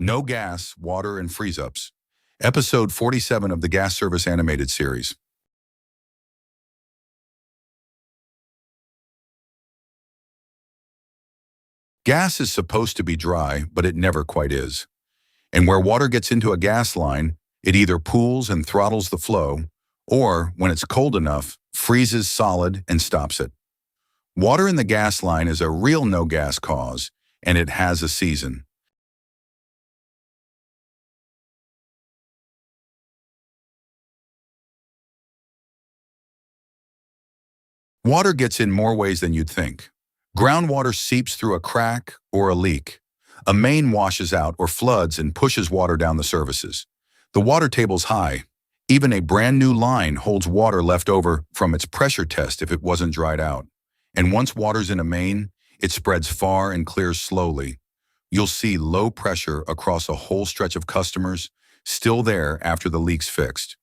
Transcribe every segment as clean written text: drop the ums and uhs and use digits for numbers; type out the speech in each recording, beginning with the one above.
No Gas, Water, and Freeze-Ups. Episode 47 of the Gas Service Animated Series. Gas is supposed to be dry, but it never quite is. And where water gets into a gas line, it either pools and throttles the flow, or, when it's cold enough, freezes solid and stops it. Water in the gas line is a real no-gas cause, and it has a season. Water gets in more ways than you'd think. Groundwater seeps through a crack or a leak. A main washes out or floods and pushes water down the surfaces. The water table's high. Even a brand new line holds water left over from its pressure test if it wasn't dried out. And once water's in a main, it spreads far and clears slowly. You'll see low pressure across a whole stretch of customers, still there after the leak's fixed.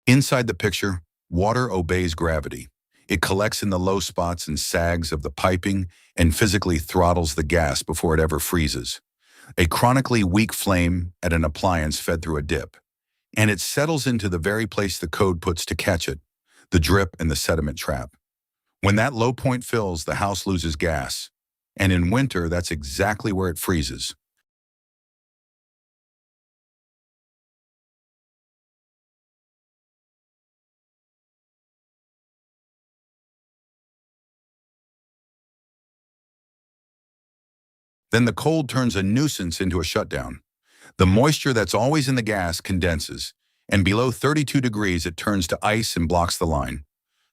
Inside the picture, water obeys gravity. It collects in the low spots and sags of the piping and physically throttles the gas before it ever freezes. A chronically weak flame at an appliance fed through a dip. And it settles into the very place the code puts to catch it, the drip and the sediment trap. When that low point fills, the house loses gas. And in winter, that's exactly where it freezes. Then the cold turns a nuisance into a shutdown. The moisture that's always in the gas condenses, and below 32 degrees it turns to ice and blocks the line.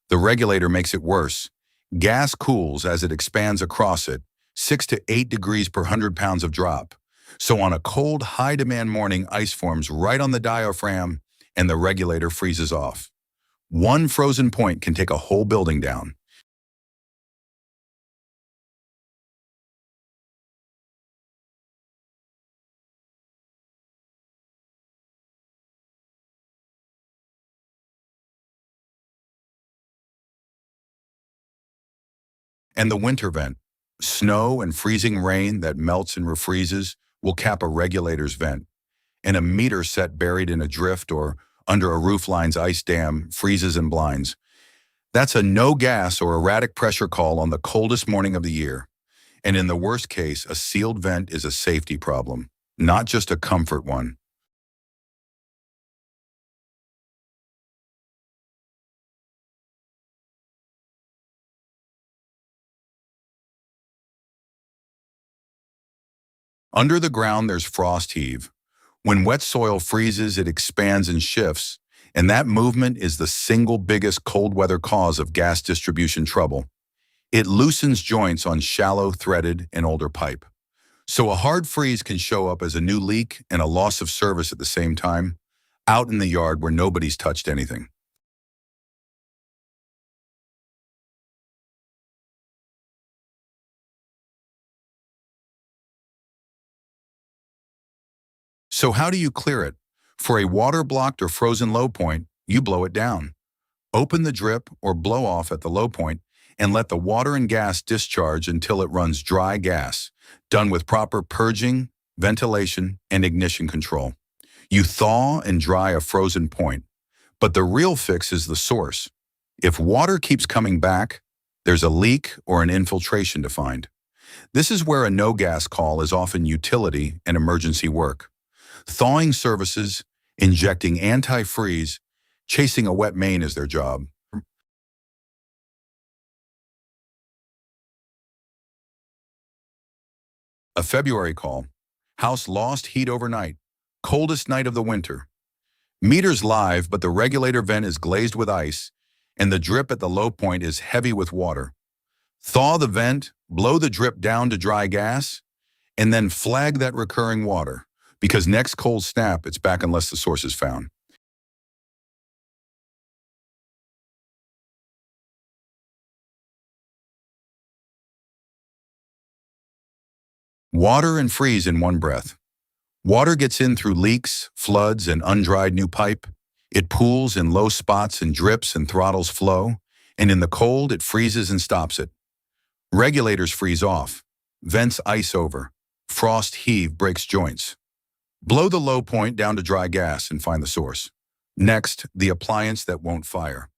The regulator makes it worse. Gas cools as it expands across it, 6 to 8 degrees per 100 pounds of drop. So on a cold, high-demand morning, ice forms right on the diaphragm, and the regulator freezes off. One frozen point can take a whole building down. And the winter vent, snow and freezing rain that melts and refreezes, will cap a regulator's vent. And a meter set buried in a drift or under a roofline's ice dam freezes and blinds. That's a no gas or erratic pressure call on the coldest morning of the year. And in the worst case, a sealed vent is a safety problem, not just a comfort one. Under the ground, there's frost heave. When wet soil freezes, it expands and shifts, and that movement is the single biggest cold weather cause of gas distribution trouble. It loosens joints on shallow, threaded, and older pipe. So a hard freeze can show up as a new leak and a loss of service at the same time, out in the yard where nobody's touched anything. So how do you clear it? For a water-blocked or frozen low point, you blow it down. Open the drip or blow off at the low point and let the water and gas discharge until it runs dry gas, done with proper purging, ventilation, and ignition control. You thaw and dry a frozen point, but the real fix is the source. If water keeps coming back, there's a leak or an infiltration to find. This is where a no-gas call is often utility and emergency work. Thawing services, injecting antifreeze, chasing a wet main is their job. A February call. House lost heat overnight. Coldest night of the winter. Meters live, but the regulator vent is glazed with ice, and the drip at the low point is heavy with water. Thaw the vent, blow the drip down to dry gas, and then flag that recurring water, because next cold snap, it's back unless the source is found. Water and freeze in one breath. Water gets in through leaks, floods, and undried new pipe. It pools in low spots and drips and throttles flow, and in the cold it freezes and stops it. Regulators freeze off. Vents ice over. Frost heave breaks joints. Blow the low point down to dry gas and find the source. Next, the appliance that won't fire.